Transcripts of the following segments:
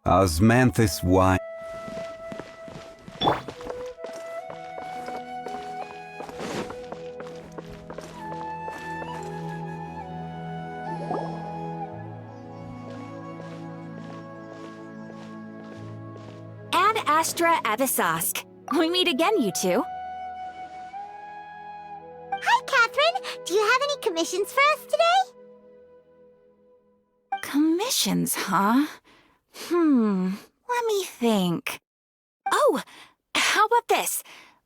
Osmanthus wine. Ad Astra Abyssosque. We meet again, you two. Hi, Catherine. Do you have any commissions for us today? Commissions, huh? Let me think. Oh, how about this?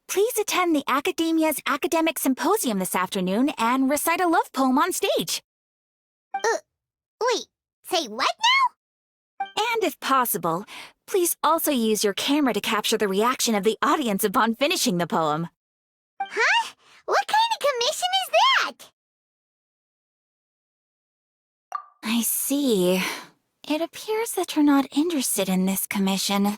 Please attend the Academia's Academic Symposium this afternoon and recite a love poem on stage. Wait, say what now? And if possible, please also use your camera to capture the reaction of the audience upon finishing the poem. Huh? What kind of commission is that? I see. It appears that you're not interested in this commission.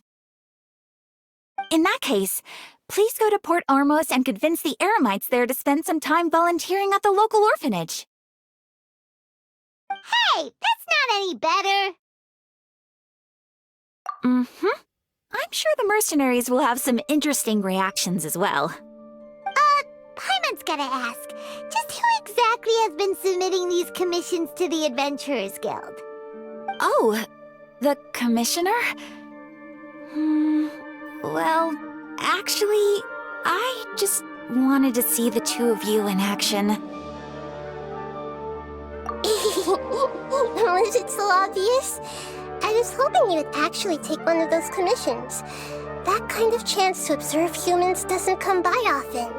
In that case, please go to Port Ormos and convince the Eremites there to spend some time volunteering at the local orphanage. Hey, that's not any better. I'm sure the mercenaries will have some interesting reactions as well. Paimon's gotta ask, just who exactly has been submitting these commissions to the Adventurers Guild? Oh, the commissioner? Well, actually, I just wanted to see the two of you in action. Was it so obvious? I was hoping you would actually take one of those commissions. That kind of chance to observe humans doesn't come by often.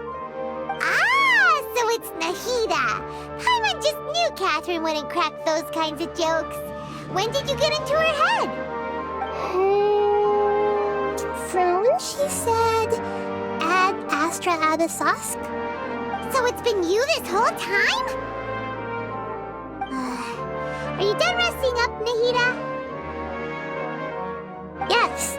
Ah, so it's Nahida. Paimon just knew Catherine wouldn't crack those kinds of jokes. When did you get into her head? From when she said, Ad Astra Abyssosque? So it's been you this whole time? Are you done resting up, Nahida? Yes.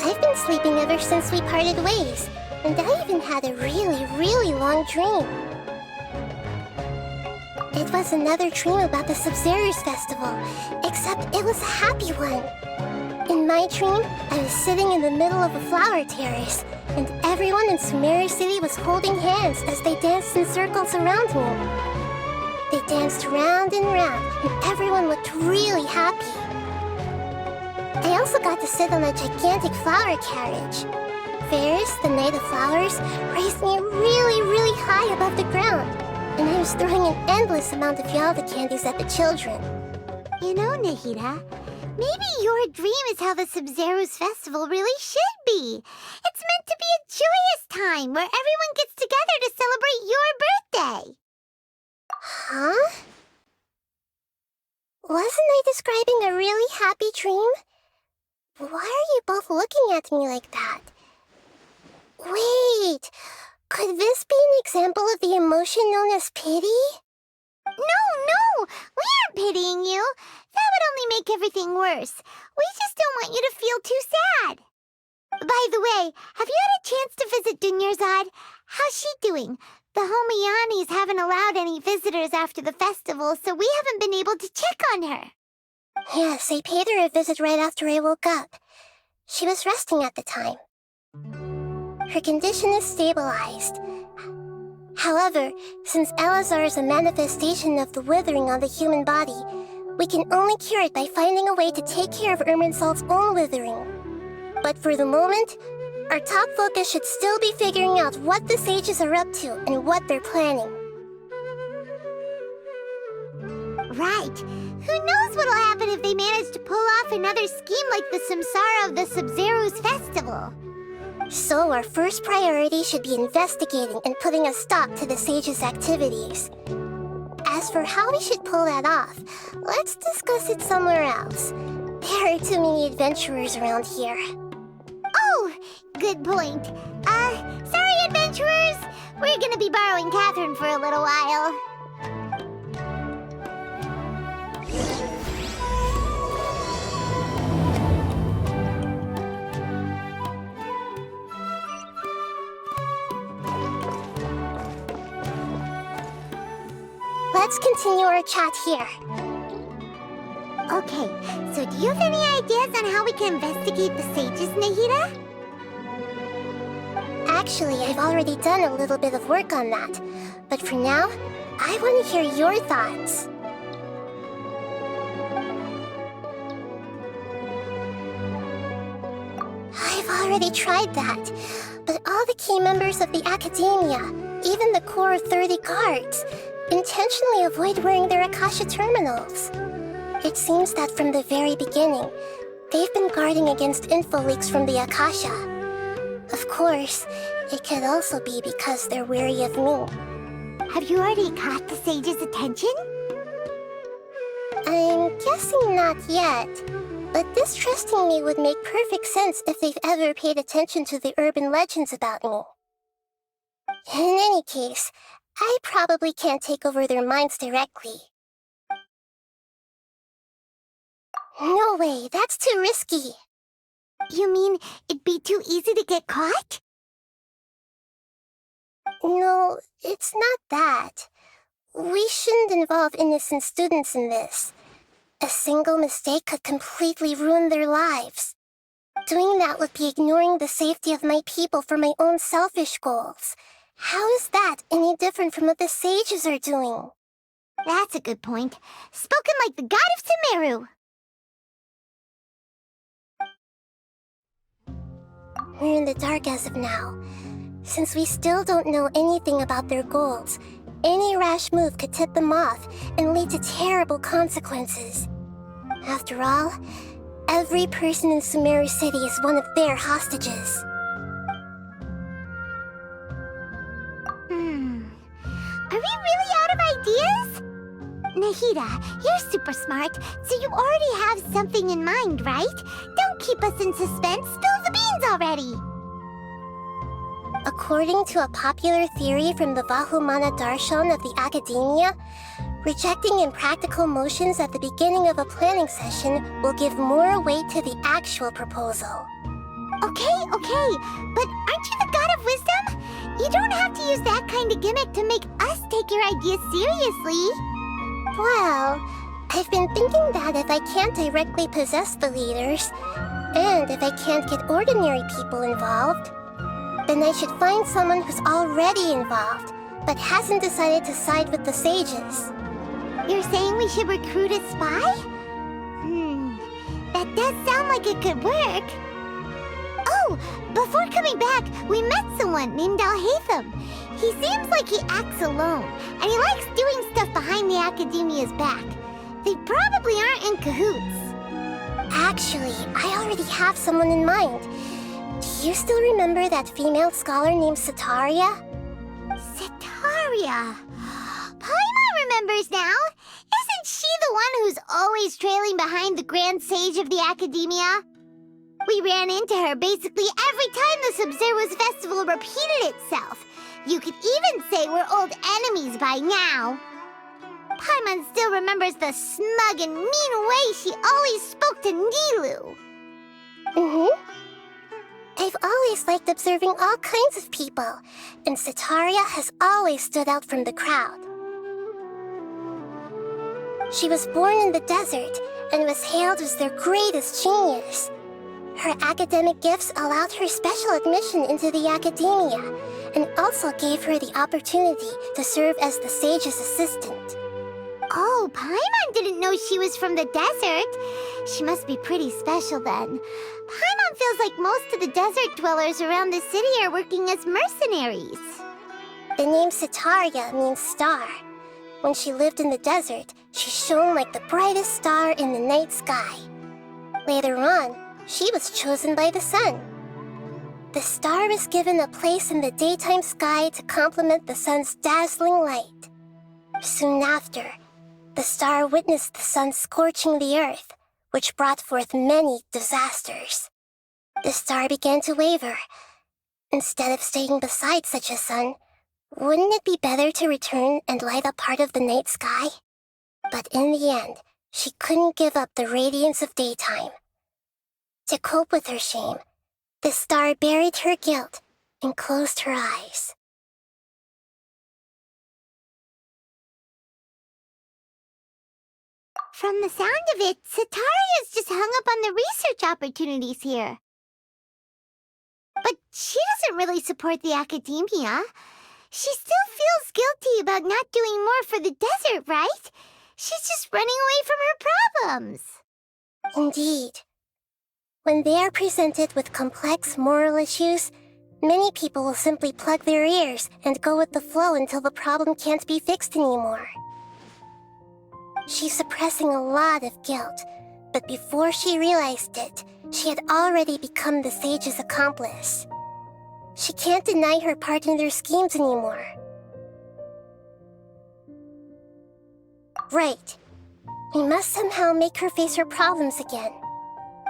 I've been sleeping ever since we parted ways, and I even had a really long dream. It was another dream about the Sub-Zero's festival, except it was a happy one. In my dream, I was sitting in the middle of a flower terrace, and everyone in Sumeru City was holding hands as they danced in circles around me. They danced round and round, and everyone looked really happy. I also got to sit on a gigantic flower carriage. Ferris, the Knight of Flowers, raised me really high above the ground, and I was throwing an endless amount of Yalda candies at the children. You know, Nahida, maybe your dream is how the Sub-Zero's festival really should be. It's meant to be a joyous time where everyone gets together to celebrate your birthday. Huh? Wasn't I describing a really happy dream? Why are you both looking at me like that? Wait, could this be an example of the emotion known as pity? No, we aren't pitying you. That would only make everything worse. We just don't want you to feel too sad. By the way, have you had a chance to visit Dunyarzad? How's she doing? The Homiyanis haven't allowed any visitors after the festival, so we haven't been able to check on her. Yes, I paid her a visit right after I woke up. She was resting at the time. Her condition is stabilized. However, since Elazar is a manifestation of the withering on the human body, we can only cure it by finding a way to take care of Irminsul's own withering. But for the moment, our top focus should still be figuring out what the sages are up to and what they're planning. Right. Who knows what'll happen if they manage to pull off another scheme like the Samsara of the Sub-Zero's festival? So our first priority should be investigating and putting a stop to the sages' activities. As for how we should pull that off, let's discuss it somewhere else. There are too many adventurers around here. Oh, good point. Sorry, adventurers. We're gonna be borrowing Catherine for a little while. Let's continue our chat here. Okay, so do you have any ideas on how we can investigate the sages, Nahida? Actually, I've already done a little bit of work on that. But for now, I want to hear your thoughts. I've already tried that, but all the key members of the Academia, even the core of 30 guards, intentionally avoid wearing their Akasha terminals. It seems that from the very beginning, they've been guarding against info leaks from the Akasha. Of course, it could also be because they're wary of me. Have you already caught the sage's attention? I'm guessing not yet. But distrusting me would make perfect sense if they've ever paid attention to the urban legends about me. In any case, I probably can't take over their minds directly. No way, that's too risky. You mean it'd be too easy to get caught? No, it's not that. We shouldn't involve innocent students in this. A single mistake could completely ruin their lives. Doing that would be ignoring the safety of my people for my own selfish goals. How is that any different from what the sages are doing? That's a good point. Spoken like the god of Sumeru. We're in the dark as of now. Since we still don't know anything about their goals, any rash move could tip them off and lead to terrible consequences. After all, every person in Sumeru City is one of their hostages. Are we really out of ideas? Nahida, you're super smart, so you already have something in mind, right? Don't keep us in suspense. Spill the beans already! According to a popular theory from the Vahumana Darshan of the Academia, rejecting impractical motions at the beginning of a planning session will give more weight to the actual proposal. Okay, but aren't you the god of wisdom? You don't have to use that kind of gimmick to make us take your ideas seriously. Well, I've been thinking that if I can't directly possess the leaders, and if I can't get ordinary people involved, then I should find someone who's already involved, but hasn't decided to side with the sages. You're saying we should recruit a spy? That does sound like it could work. Oh, before coming back, we met someone named Al-Haytham. He seems like he acts alone, and he likes doing stuff behind the Academia's back. They probably aren't in cahoots. Actually, I already have someone in mind. Do you still remember that female scholar named Setaria? Setaria? Paimon remembers now. Isn't she the one who's always trailing behind the Grand Sage of the Academia? We ran into her basically every time the Sub-Zero's festival repeated itself. You could even say we're old enemies by now. Paimon still remembers the smug and mean way she always spoke to Nilou. I've always liked observing all kinds of people, and Setaria has always stood out from the crowd. She was born in the desert and was hailed as their greatest genius. Her academic gifts allowed her special admission into the Academia, and also gave her the opportunity to serve as the sage's assistant. Oh, Paimon didn't know she was from the desert. She must be pretty special then. Paimon feels like most of the desert dwellers around the city are working as mercenaries. The name Setaria means star. When she lived in the desert, she shone like the brightest star in the night sky. Later on, she was chosen by the sun. The star was given a place in the daytime sky to complement the sun's dazzling light. Soon after, the star witnessed the sun scorching the earth, which brought forth many disasters. The star began to waver. Instead of staying beside such a sun, wouldn't it be better to return and light up part of the night sky? But in the end, she couldn't give up the radiance of daytime. To cope with her shame, the star buried her guilt and closed her eyes. From the sound of it, Sataria's just hung up on the research opportunities here. But she doesn't really support the academia. She still feels guilty about not doing more for the desert, right? She's just running away from her problems. Indeed. When they are presented with complex moral issues, many people will simply plug their ears and go with the flow until the problem can't be fixed anymore. She's suppressing a lot of guilt, but before she realized it, she had already become the sage's accomplice. She can't deny her part in their schemes anymore. Right. We must somehow make her face her problems again.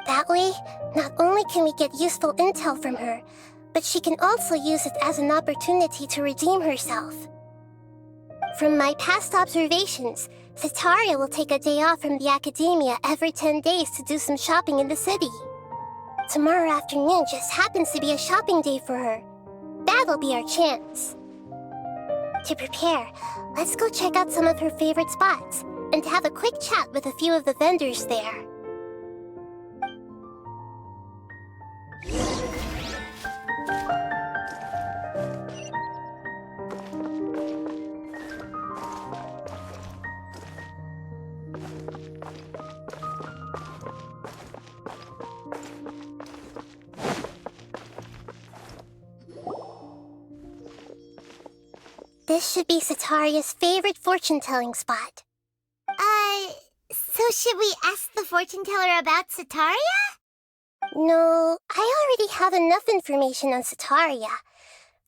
That way, not only can we get useful intel from her, but she can also use it as an opportunity to redeem herself. From my past observations, Sataria will take a day off from the academia every 10 days to do some shopping in the city. Tomorrow afternoon just happens to be a shopping day for her. That'll be our chance. To prepare, let's go check out some of her favorite spots and have a quick chat with a few of the vendors there. This should be Sataria's favorite fortune-telling spot. So should we ask the fortune teller about Sataria? No, I already have enough information on Sataria.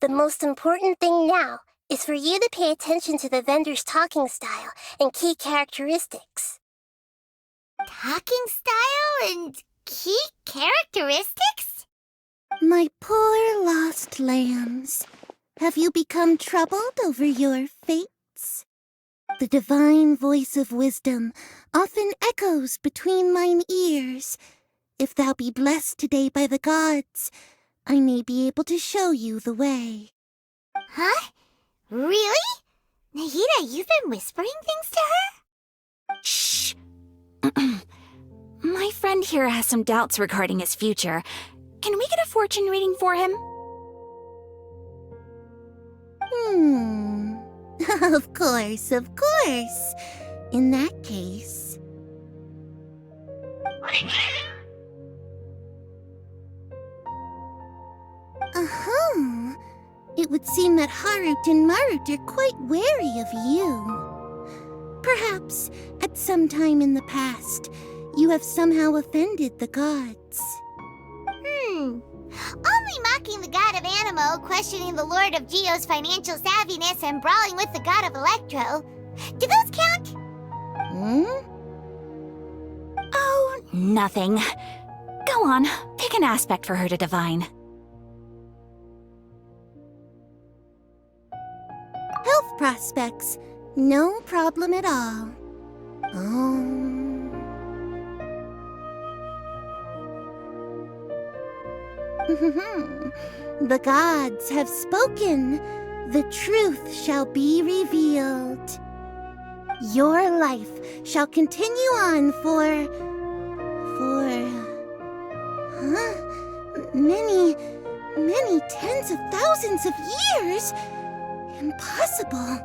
The most important thing now is for you to pay attention to the vendor's talking style and key characteristics. Talking style and key characteristics? My poor lost lambs, have you become troubled over your fates? The divine voice of wisdom often echoes between mine ears. If thou be blessed today by the gods, I may be able to show you the way. Huh? Really? Nahida, you've been whispering things to her? Shh. My friend here has some doubts regarding his future. Can we get a fortune reading for him? Of course, of course. In that case... It would seem that Harut and Marut are quite wary of you. Perhaps, at some time in the past, you have somehow offended the gods. Only mocking the god of Animo, questioning the lord of Geo's financial savviness, and brawling with the god of Electro. Do those count? Oh, nothing. Go on, pick an aspect for her to divine. Health prospects, no problem at all. The gods have spoken. The truth shall be revealed. Your life shall continue on for many tens of thousands of years. Impossible.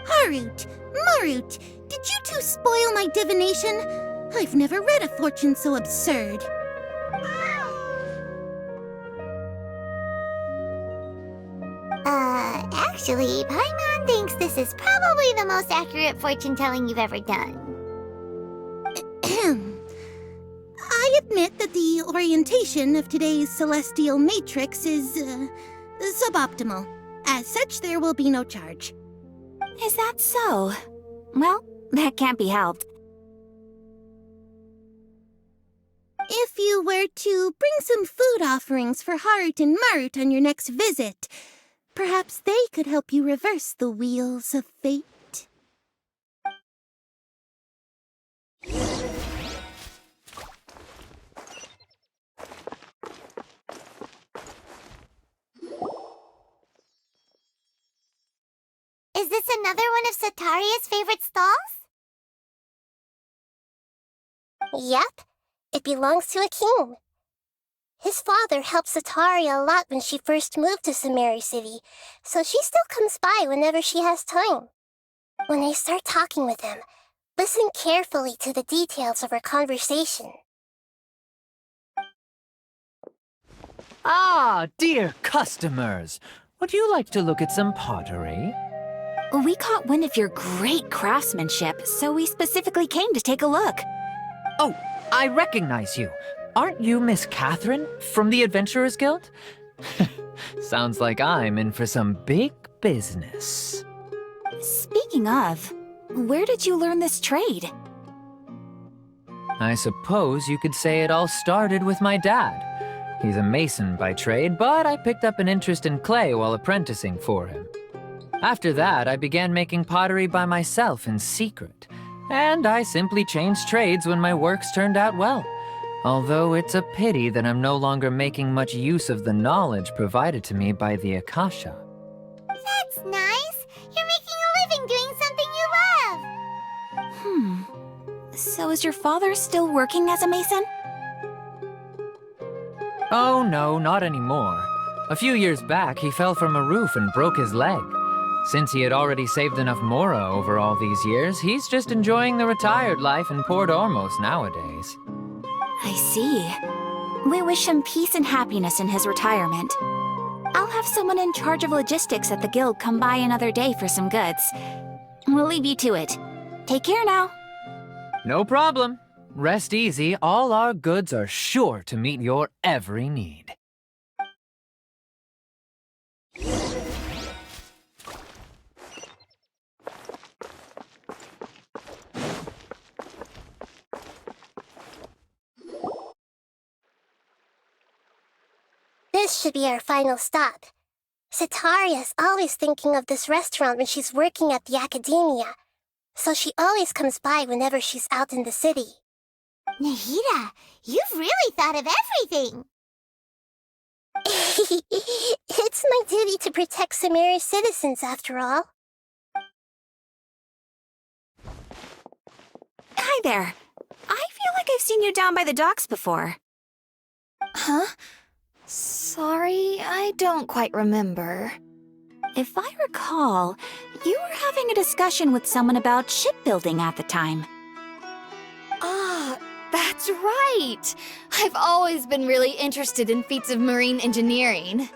Harut, Marut, did you two spoil my divination? I've never read a fortune so absurd. Actually, Paimon thinks this is probably the most accurate fortune-telling you've ever done. I admit that the orientation of today's celestial matrix is, suboptimal. As such, there will be no charge. Is that so? Well, that can't be helped. If you were to bring some food offerings for Harut and Marut on your next visit, perhaps they could help you reverse the wheels of fate. Is this another one of Sataria's favorite stalls? Yep, it belongs to a king. His father helped Sataria a lot when she first moved to Samari City, so she still comes by whenever she has time. When I start talking with him, listen carefully to the details of our conversation. Ah, dear customers! Would you like to look at some pottery? We caught wind of your great craftsmanship, so we specifically came to take a look. Oh, I recognize you. Aren't you Miss Catherine from the Adventurers Guild? Sounds like I'm in for some big business. Speaking of, where did you learn this trade? I suppose you could say it all started with my dad. He's a mason by trade, but I picked up an interest in clay while apprenticing for him. After that, I began making pottery by myself in secret, and I simply changed trades when my works turned out well. Although it's a pity that I'm no longer making much use of the knowledge provided to me by the Akasha. That's nice. You're making a living doing something you love. So is your father still working as a mason? Oh no, not anymore. A few years back, he fell from a roof and broke his leg. Since he had already saved enough mora over all these years, he's just enjoying the retired life in Port Ormos nowadays. I see. We wish him peace and happiness in his retirement. I'll have someone in charge of logistics at the guild come by another day for some goods. We'll leave you to it. Take care now. No problem. Rest easy, all our goods are sure to meet your every need. This should be our final stop. Sataria's always thinking of this restaurant when she's working at the academia, so she always comes by whenever she's out in the city. Nahida, you've really thought of everything! It's my duty to protect Samari's citizens, after all. Hi there. I feel like I've seen you down by the docks before. Huh? Sorry, I don't quite remember. If I recall, you were having a discussion with someone about shipbuilding at the time. Ah, that's right! I've always been really interested in feats of marine engineering.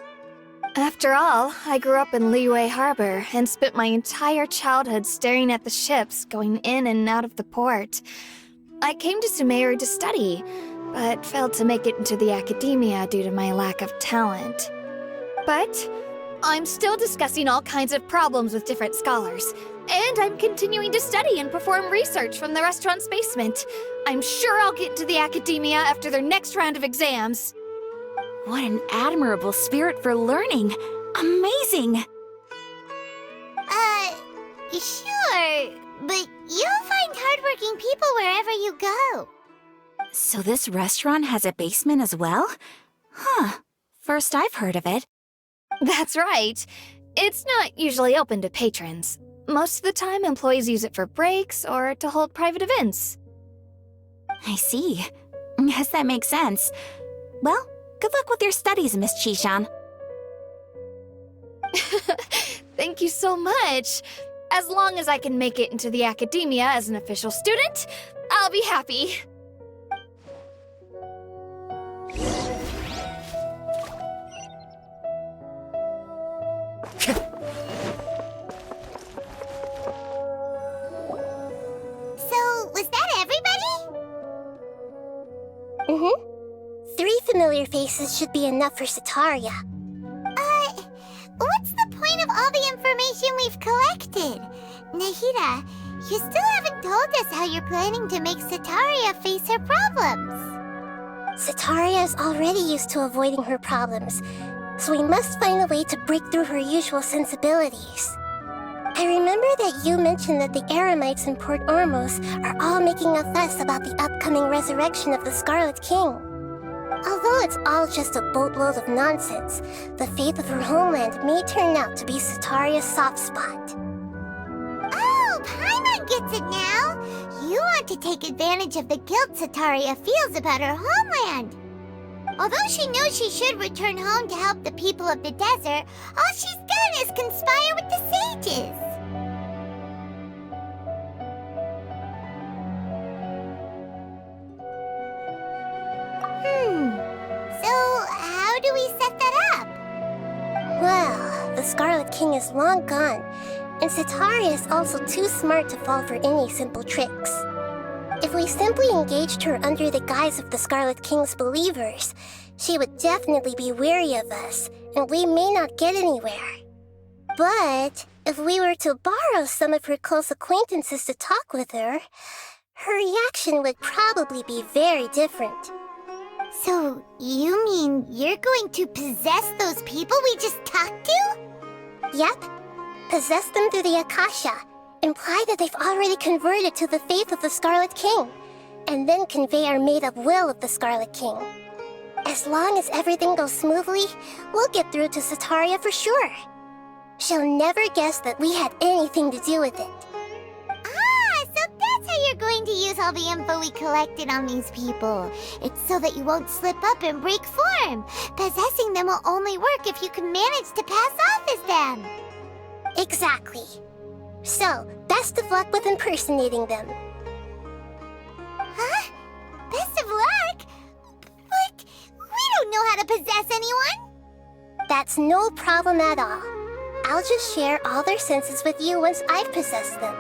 After all, I grew up in Liyue Harbor and spent my entire childhood staring at the ships going in and out of the port. I came to Sumeru to study, but failed to make it into the academia due to my lack of talent. But I'm still discussing all kinds of problems with different scholars, and I'm continuing to study and perform research from the restaurant's basement. I'm sure I'll get into the academia after their next round of exams. What an admirable spirit for learning. Amazing! Sure, but you'll find hardworking people wherever you go. So this restaurant has a basement as well? Huh. First I've heard of it. That's right. It's not usually open to patrons. Most of the time, employees use it for breaks or to hold private events. I see. Guess that makes sense. Well, good luck with your studies, Miss Chishan. Thank you so much. As long as I can make it into the academia as an official student, I'll be happy. So, was that everybody? Mm-hmm. 3 familiar faces should be enough for Sataria. What's the point of all the information we've collected? Nahida, you still haven't told us how you're planning to make Sataria face her problems. Sataria is already used to avoiding her problems, so we must find a way to break through her usual sensibilities. I remember that you mentioned that the Eremites in Port Ormos are all making a fuss about the upcoming resurrection of the Scarlet King. Although it's all just a boatload of nonsense, the fate of her homeland may turn out to be Sataria's soft spot. Oh, Paimon gets it now! You want to to take advantage of the guilt Sataria feels about her homeland. Although she knows she should return home to help the people of the desert, all she's done is conspire with the sages. So how do we set that up? Well, the Scarlet King is long gone, and Sataria is also too smart to fall for any simple tricks. If we simply engaged her under the guise of the Scarlet King's believers, she would definitely be wary of us, and we may not get anywhere. But if we were to borrow some of her close acquaintances to talk with her, her reaction would probably be very different. So, you mean you're going to possess those people we just talked to? Yep. Possess them through the Akasha. Imply that they've already converted to the faith of the Scarlet King, and then convey our made-up will of the Scarlet King. As long as everything goes smoothly, we'll get through to Sataria for sure. She'll never guess that we had anything to do with it. Ah, so that's how you're going to use all the info we collected on these people. It's so that you won't slip up and break form. Possessing them will only work if you can manage to pass off as them. Exactly. So, best of luck with impersonating them. Huh? Best of luck? But we don't know how to possess anyone. That's no problem at all. I'll just share all their senses with you once I've possessed them.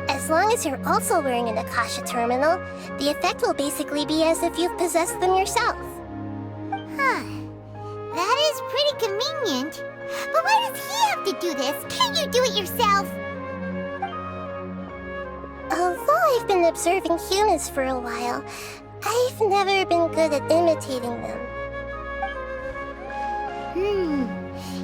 As long as you're also wearing an Akasha terminal, the effect will basically be as if you've possessed them yourself. Huh. That is pretty convenient. But why does he have to do this? Can't you do it yourself? Although I've been observing humans for a while, I've never been good at imitating them.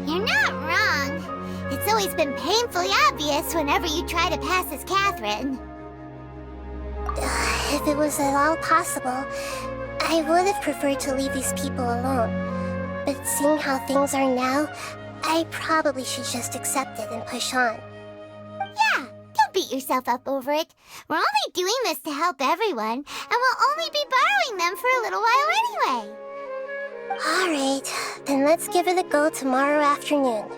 You're not wrong. It's always been painfully obvious whenever you try to pass as Catherine. If it was at all possible, I would have preferred to leave these people alone. But seeing how things are now, I probably should just accept it and push on. Yeah, don't beat yourself up over it. We're only doing this to help everyone, and we'll only be borrowing them for a little while anyway. Alright, then let's give it a go tomorrow afternoon.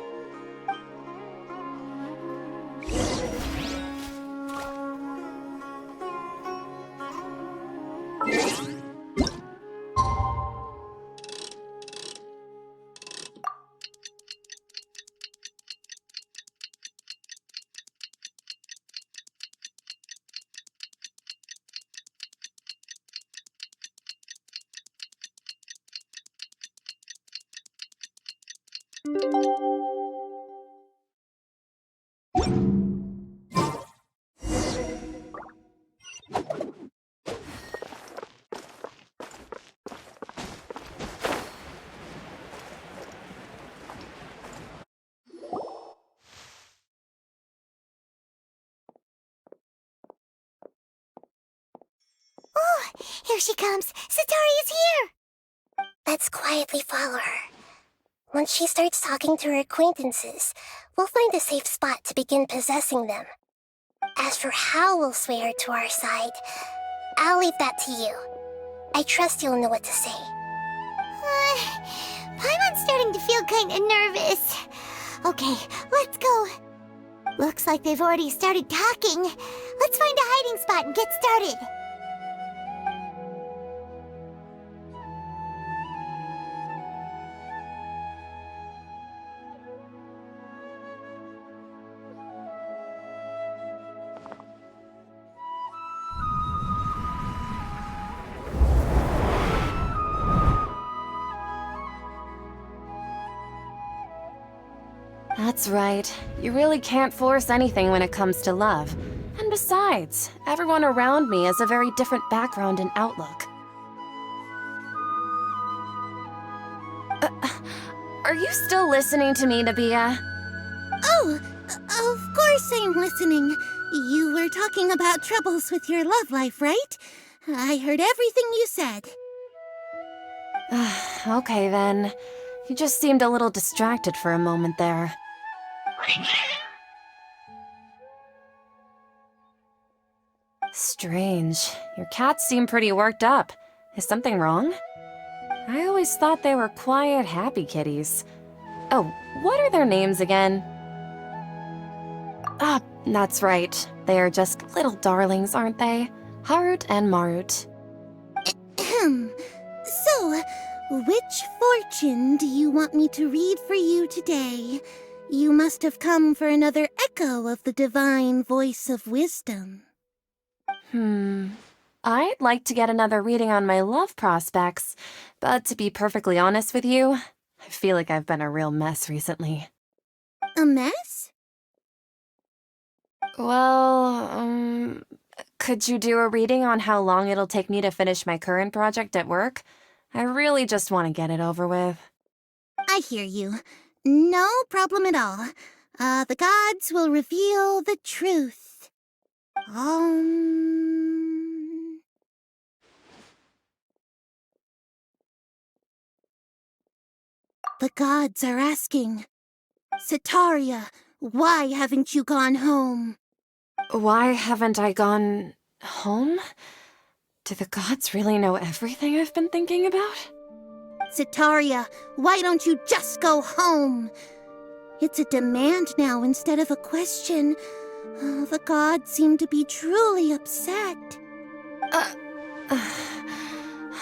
Here she comes! Sataria's here! Let's quietly follow her. Once she starts talking to her acquaintances, we'll find a safe spot to begin possessing them. As for how we'll sway her to our side, I'll leave that to you. I trust you'll know what to say. Paimon's starting to feel kinda nervous. Okay, let's go. Looks like they've already started talking. Let's find a hiding spot and get started. That's right. You really can't force anything when it comes to love. And besides, everyone around me has a very different background and outlook. Are you still listening to me, Nabia? Oh, of course I'm listening. You were talking about troubles with your love life, right? I heard everything you said. Okay then. You just seemed a little distracted for a moment there. Strange. Your cats seem pretty worked up. Is something wrong? I always thought they were quiet, happy kitties. Oh, what are their names again? Ah, that's right. They are just little darlings, aren't they? Harut and Marut. So, which fortune do you want me to read for you today? You must have come for another echo of the divine voice of wisdom. I'd like to get another reading on my love prospects, but to be perfectly honest with you, I feel like I've been a real mess recently. A mess? Well, could you do a reading on how long it'll take me to finish my current project at work? I really just want to get it over with. I hear you. No problem at all. The gods will reveal the truth. The gods are asking, Setaria, why haven't you gone home? Why haven't I gone home? Do the gods really know everything I've been thinking about? Setaria, why don't you just go home? It's a demand now instead of a question. The gods seem to be truly upset.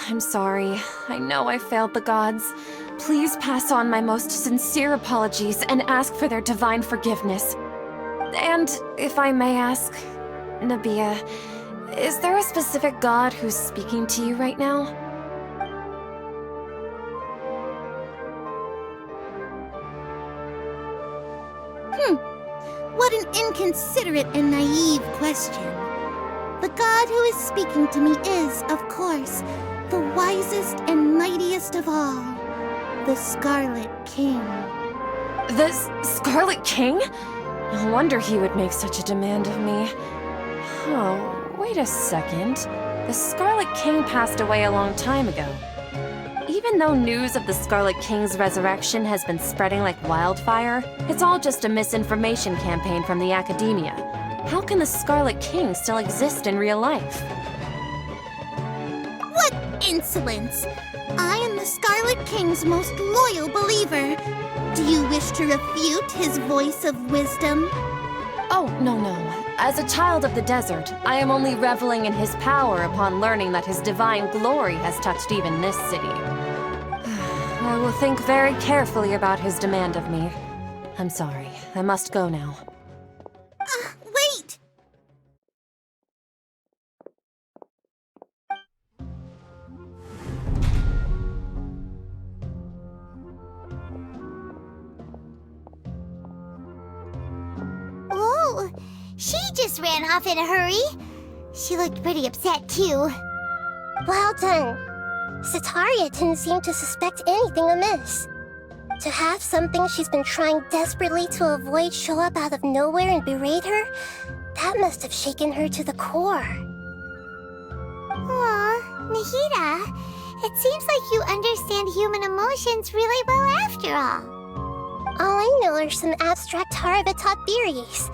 I'm sorry. I know I failed the gods. Please pass on my most sincere apologies and ask for their divine forgiveness. And if I may ask, Nabia, is there a specific god who's speaking to you right now? What an inconsiderate and naive question. The god who is speaking to me is, of course, the wisest and mightiest of all, the Scarlet King. The Scarlet King? No wonder he would make such a demand of me. Oh, wait a second. The Scarlet King passed away a long time ago. Even though news of the Scarlet King's resurrection has been spreading like wildfire, it's all just a misinformation campaign from the academia. How can the Scarlet King still exist in real life? What insolence! I am the Scarlet King's most loyal believer. Do you wish to refute his voice of wisdom? Oh, no. As a child of the desert, I am only reveling in his power upon learning that his divine glory has touched even this city. I will think very carefully about his demand of me. I'm sorry. I must go now. Wait! Oh, she just ran off in a hurry. She looked pretty upset, too. Well done. Setaria didn't seem to suspect anything amiss. To have something she's been trying desperately to avoid show up out of nowhere and berate her, that must have shaken her to the core. Aw, Nahida, it seems like you understand human emotions really well after all. All I know are some abstract Harabatot theories.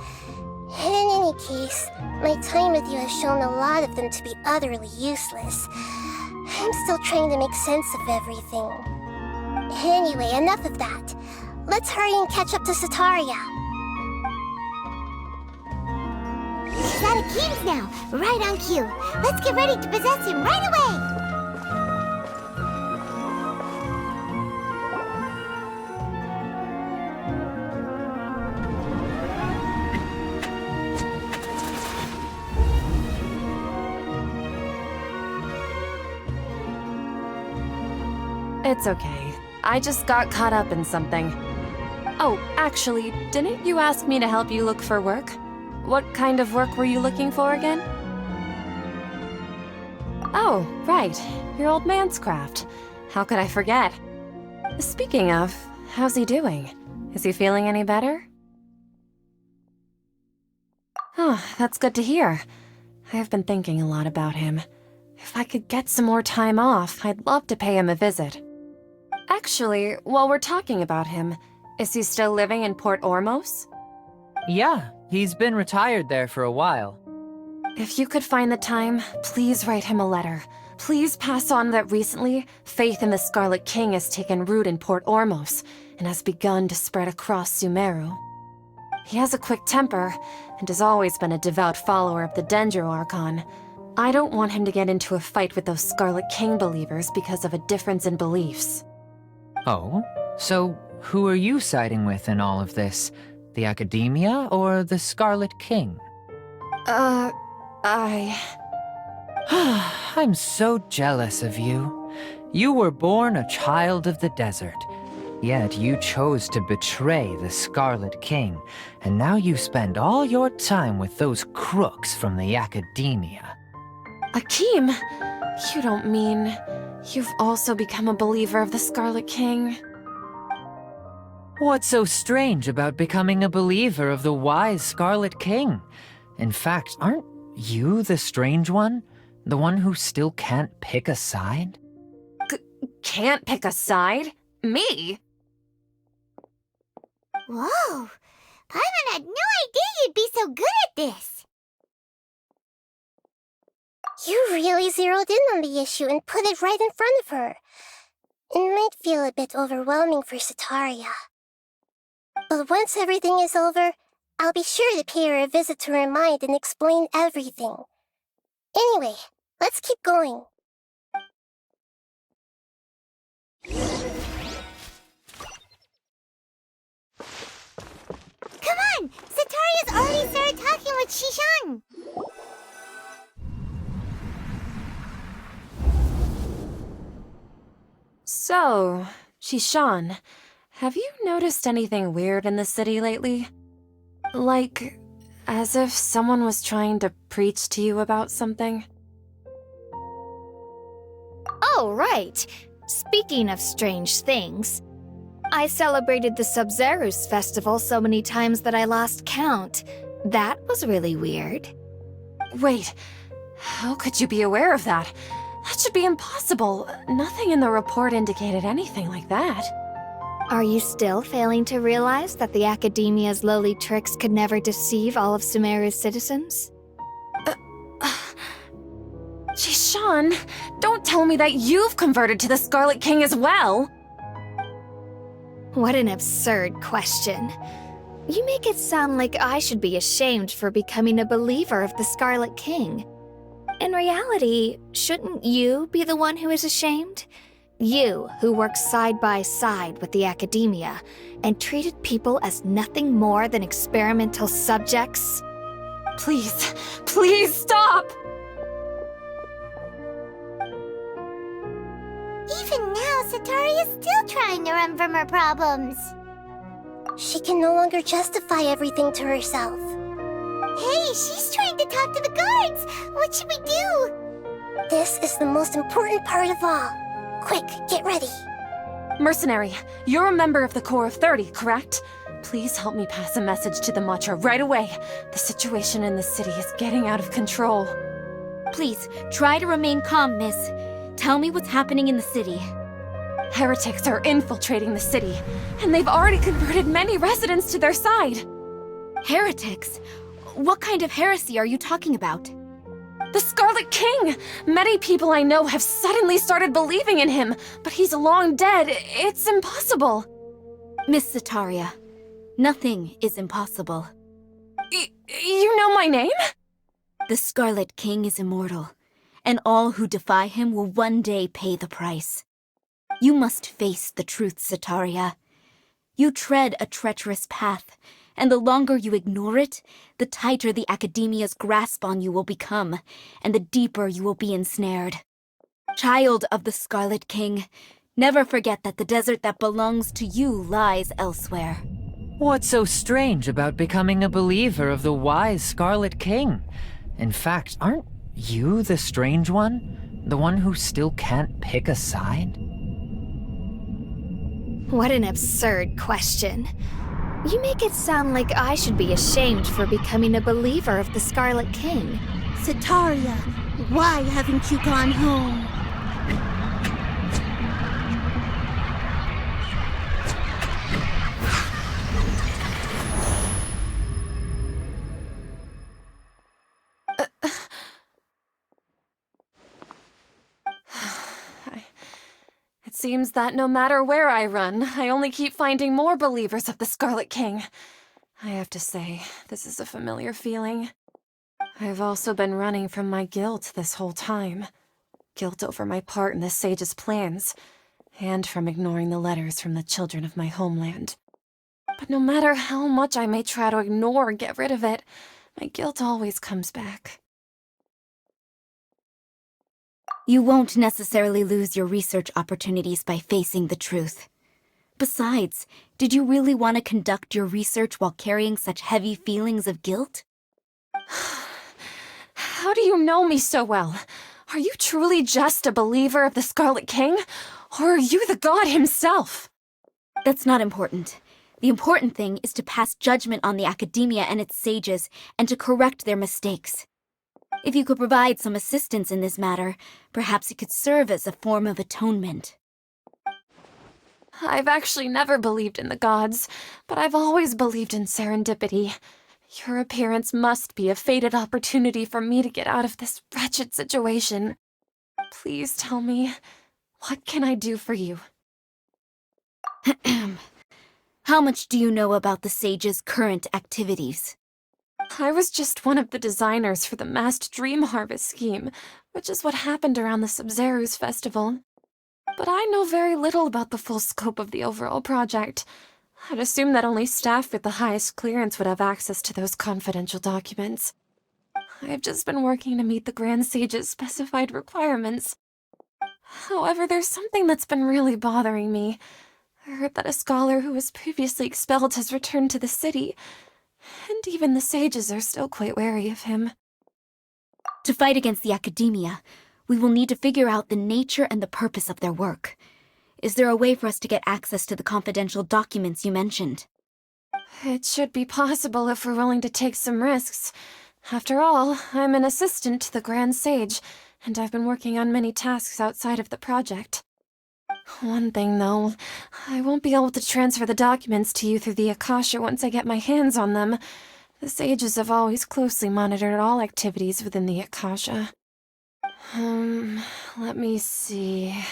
And in any case, my time with you has shown a lot of them to be utterly useless. I'm still trying to make sense of everything. Anyway, enough of that. Let's hurry and catch up to Setaria. He's out of games now, right on cue. Let's get ready to possess him right away! It's okay. I just got caught up in something. Oh, actually, didn't you ask me to help you look for work? What kind of work were you looking for again? Oh, right. Your old man's craft. How could I forget? Speaking of, how's he doing? Is he feeling any better? Oh, that's good to hear. I have been thinking a lot about him. If I could get some more time off, I'd love to pay him a visit. Actually, while we're talking about him, is he still living in Port Ormos? Yeah, he's been retired there for a while. If you could find the time, please write him a letter. Please pass on that recently, faith in the Scarlet King has taken root in Port Ormos and has begun to spread across Sumeru. He has a quick temper and has always been a devout follower of the Dendro Archon. I don't want him to get into a fight with those Scarlet King believers because of a difference in beliefs. Oh? So who are you siding with in all of this? The Academia or the Scarlet King? I'm so jealous of you. You were born a child of the desert. Yet you chose to betray the Scarlet King, and now you spend all your time with those crooks from the Academia. Akeem, you don't mean you've also become a believer of the Scarlet King? What's so strange about becoming a believer of the wise Scarlet King? In fact, aren't you the strange one? The one who still can't pick a side? Can't pick a side? Me? Whoa! Paimon had no idea you'd be so good at this! You really zeroed in on the issue and put it right in front of her. It might feel a bit overwhelming for Setaria. But once everything is over, I'll be sure to pay her a visit to her mind and explain everything. Anyway, let's keep going. Come on! Setaria's already started talking with Shishan! So, Shishan, have you noticed anything weird in the city lately? Like, as if someone was trying to preach to you about something? Oh, right. Speaking of strange things, I celebrated the Sub-Zerus festival so many times that I lost count. That was really weird. Wait, how could you be aware of that? That should be impossible. Nothing in the report indicated anything like that. Are you still failing to realize that the Academia's lowly tricks could never deceive all of Sumeru's citizens? Shishan, don't tell me that you've converted to the Scarlet King as well! What an absurd question. You make it sound like I should be ashamed for becoming a believer of the Scarlet King. In reality, shouldn't you be the one who is ashamed? You, who worked side by side with the Academia and treated people as nothing more than experimental subjects? Please, please stop! Even now, Setaria's still trying to run from her problems. She can no longer justify everything to herself. Hey, she's trying to talk to the guards! What should we do? This is the most important part of all. Quick, get ready. Mercenary, you're a member of the Corps of 30, correct? Please help me pass a message to the Matcha right away. The situation in the city is getting out of control. Please, try to remain calm, miss. Tell me what's happening in the city. Heretics are infiltrating the city, and they've already converted many residents to their side. Heretics? What kind of heresy are you talking about? The Scarlet King! Many people I know have suddenly started believing in him, but he's long dead. It's impossible. Miss Setaria, nothing is impossible. You know my name? The Scarlet King is immortal, and all who defy him will one day pay the price. You must face the truth, Setaria. You tread a treacherous path, and the longer you ignore it, the tighter the Academia's grasp on you will become, and the deeper you will be ensnared. Child of the Scarlet King, never forget that the desert that belongs to you lies elsewhere. What's so strange about becoming a believer of the wise Scarlet King? In fact, aren't you the strange one? The one who still can't pick a side? What an absurd question. You make it sound like I should be ashamed for becoming a believer of the Scarlet King. Setaria, why haven't you gone home? seems that no matter where I run, I only keep finding more believers of the Scarlet King. I have to say, this is a familiar feeling. I've also been running from my guilt this whole time. Guilt over my part in the sage's plans, and from ignoring the letters from the children of my homeland. But no matter how much I may try to ignore or get rid of it, my guilt always comes back. You won't necessarily lose your research opportunities by facing the truth. Besides, did you really want to conduct your research while carrying such heavy feelings of guilt? How do you know me so well? Are you truly just a believer of the Scarlet King? Or are you the god himself? That's not important. The important thing is to pass judgment on the academia and its sages, and to correct their mistakes. If you could provide some assistance in this matter, perhaps it could serve as a form of atonement. I've actually never believed in the gods, but I've always believed in serendipity. Your appearance must be a fated opportunity for me to get out of this wretched situation. Please tell me, what can I do for you? How much do you know about the sage's current activities? I was just one of the designers for the massed dream harvest scheme, which is what happened around the Sub-Zeru's festival. But I know very little about the full scope of the overall project. I'd assume that only staff with the highest clearance would have access to those confidential documents. I've just been working to meet the Grand Sage's specified requirements. However, there's something that's been really bothering me. I heard that a scholar who was previously expelled has returned to the city, and even the sages are still quite wary of him. To fight against the academia, we will need to figure out the nature and the purpose of their work. Is there a way for us to get access to the confidential documents you mentioned? It should be possible if we're willing to take some risks. After all, I'm an assistant to the Grand Sage, and I've been working on many tasks outside of the project. One thing, though, I won't be able to transfer the documents to you through the Akasha once I get my hands on them. The sages have always closely monitored all activities within the Akasha. Let me see.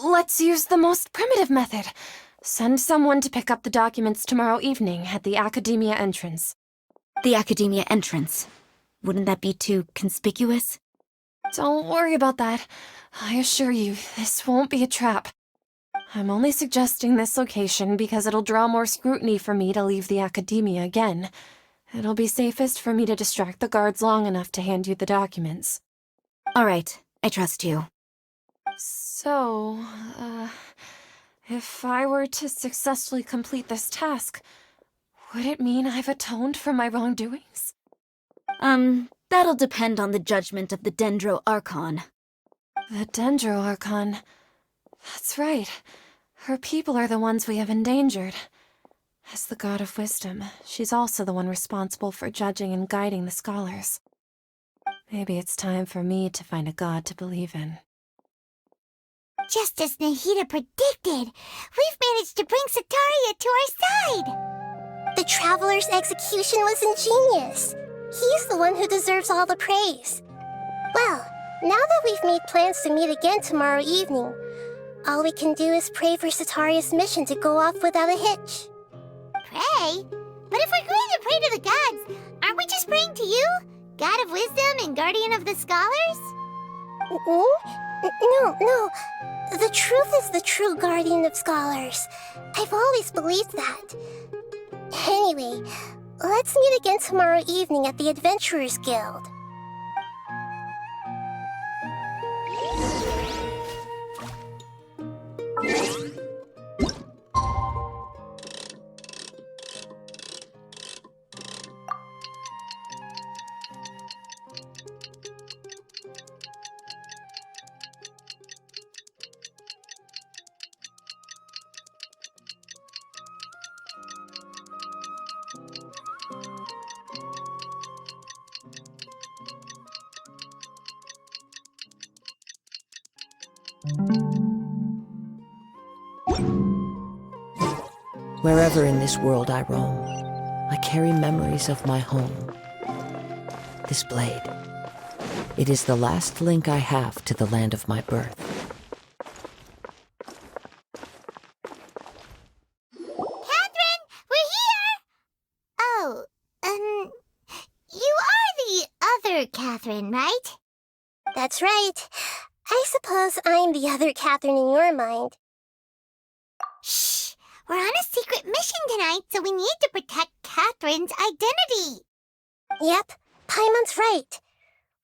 Let's use the most primitive method. Send someone to pick up the documents tomorrow evening at the Academia entrance. The academia entrance. Wouldn't that be too conspicuous? Don't worry about that. I assure you, this won't be a trap. I'm only suggesting this location because it'll draw more scrutiny for me to leave the Academia again. It'll be safest for me to distract the guards long enough to hand you the documents. All right, I trust you. So, if I were to successfully complete this task, would it mean I've atoned for my wrongdoings? That'll depend on the judgment of the Dendro Archon. The Dendro Archon. That's right. Her people are the ones we have endangered. As the god of wisdom, she's also the one responsible for judging and guiding the scholars. Maybe it's time for me to find a god to believe in. Just as Nahida predicted, we've managed to bring Sataria to our side! The Traveler's execution was ingenious. He's the one who deserves all the praise. Well, now that we've made plans to meet again tomorrow evening, all we can do is pray for Sataria's mission to go off without a hitch. Pray? But if we're going to pray to the gods, aren't we just praying to you? God of wisdom and guardian of the scholars? No. The truth is the true guardian of scholars. I've always believed that. Anyway, let's meet again tomorrow evening at the Adventurers Guild. Wherever in this world I roam, I carry memories of my home. This blade, it is the last link I have to the land of my birth. other Catherine, right? That's right. I suppose I'm the other Catherine in your mind. Shh! We're on a secret mission tonight, so we need to protect Catherine's identity. Yep, Paimon's right.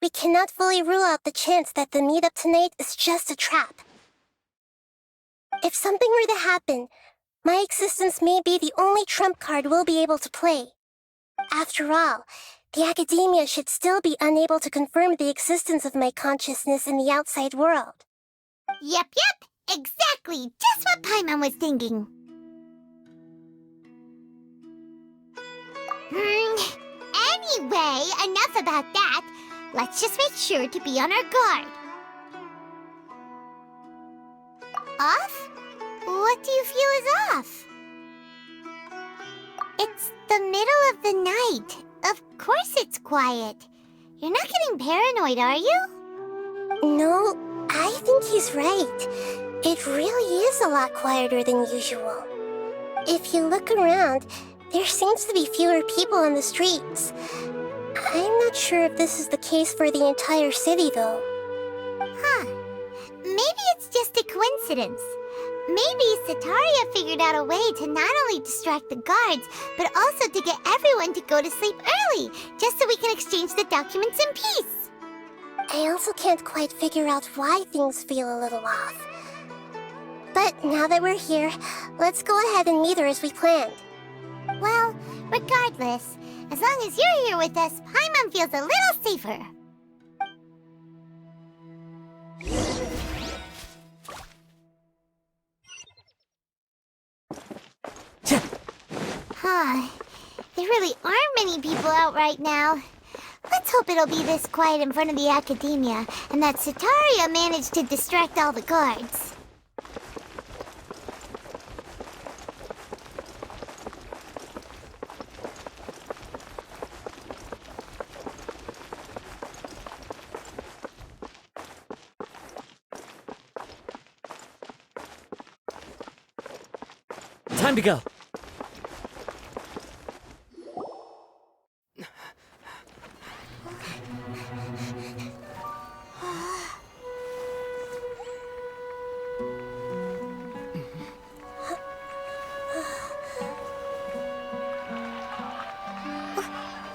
We cannot fully rule out the chance that the meetup tonight is just a trap. If something were to happen, my existence may be the only trump card we'll be able to play. After all, the academia should still be unable to confirm the existence of my consciousness in the outside world. Yep, exactly, just what Paimon was thinking. Anyway, enough about that. Let's just make sure to be on our guard. Off? What do you feel is off? It's the middle of the night. Of course it's quiet. You're not getting paranoid, are you? No, I think he's right. It really is a lot quieter than usual. If you look around, there seems to be fewer people on the streets. I'm not sure if this is the case for the entire city, though. Huh. Maybe it's just a coincidence. Maybe Sataria figured out a way to not only distract the guards, but also to get everyone to go to sleep early, just so we can exchange the documents in peace. I also can't quite figure out why things feel a little off. But now that we're here, let's go ahead and meet her as we planned. Well, regardless, as long as you're here with us, Paimon feels a little safer. There really aren't many people out right now. Let's hope it'll be this quiet in front of the academia, and that Sataria managed to distract all the guards. Time to go.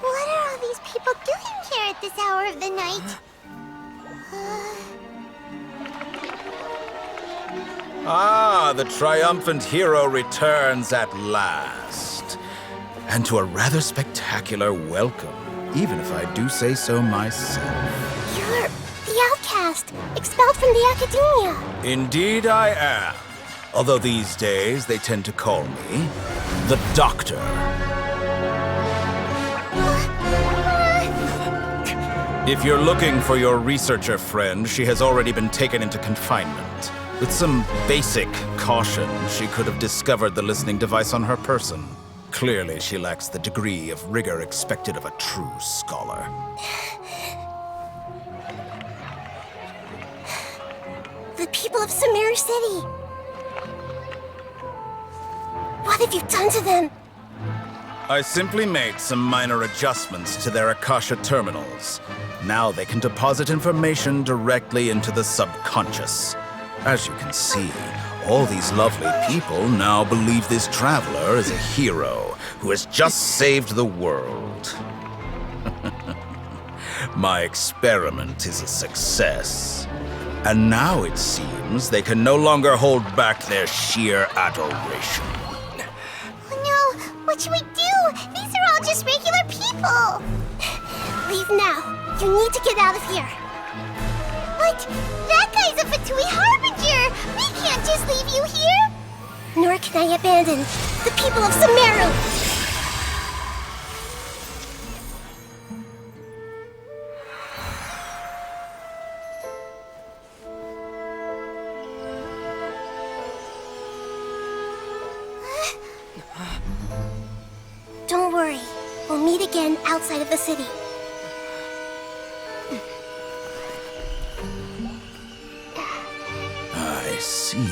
What are all these people doing here at this hour of the night? Ah, the triumphant hero returns at last. And to a rather spectacular welcome, even if I do say so myself. You're the outcast, expelled from the academia. Indeed I am. Although these days they tend to call me the Doctor. If you're looking for your researcher friend, she has already been taken into confinement. With some basic caution, she could have discovered the listening device on her person. Clearly, she lacks the degree of rigor expected of a true scholar. The people of Sumeru City. What have you done to them? I simply made some minor adjustments to their Akasha terminals. Now they can deposit information directly into the subconscious. As you can see, all these lovely people now believe this traveler is a hero who has just saved the world. My experiment is a success. And now it seems they can no longer hold back their sheer adoration. Oh no, what should we do? These are all just regular people. Leave now. You need to get out of here. What? That guy's a Fatui Harbinger! We can't just leave you here! Nor can I abandon the people of Sumeru! Don't worry. We'll meet again outside of the city. I see.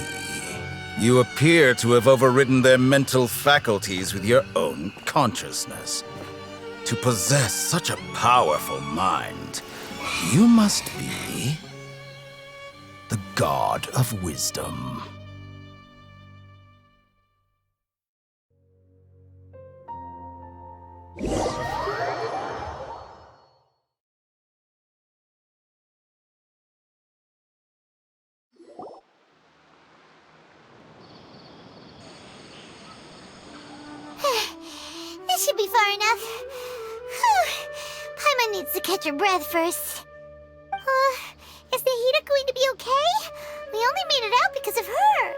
You appear to have overridden their mental faculties with your own consciousness. To possess such a powerful mind, you must be the god of wisdom. This should be far enough. Whew. Paimon needs to catch her breath first. Is Nahida going to be okay? We only made it out because of her.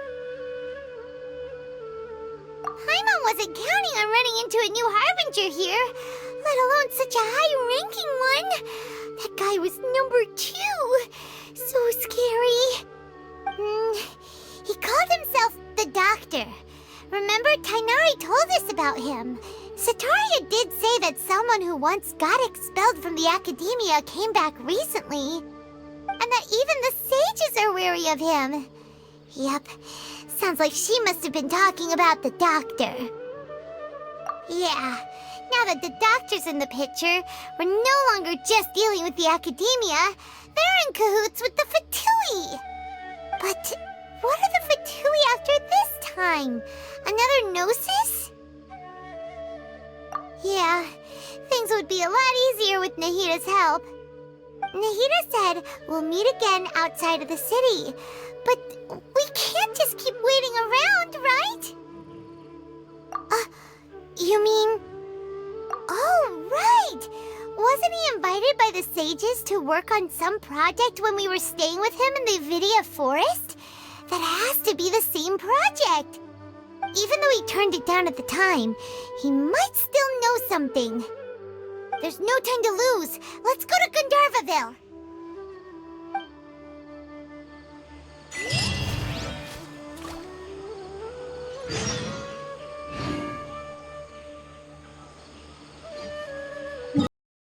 Paimon wasn't counting on running into a new Harbinger here, let alone such a high-ranking one. That guy was number 2. So scary. He called himself the Doctor. Remember, Tainari told us about him. Sataria did say that someone who once got expelled from the academia came back recently. And that even the sages are wary of him. Yep, sounds like she must have been talking about the Doctor. Yeah, now that the Doctor's in the picture, we're no longer just dealing with the academia. They're in cahoots with the Fatui. But what are the Fatui after this time? Another Gnosis? Yeah, things would be a lot easier with Nahida's help. Nahida said we'll meet again outside of the city. But we can't just keep waiting around, right? You mean... Oh, right! Wasn't he invited by the sages to work on some project when we were staying with him in the Vidia Forest? That has to be the same project. Even though he turned it down at the time, he might still know something. There's no time to lose. Let's go to Gandharvaville.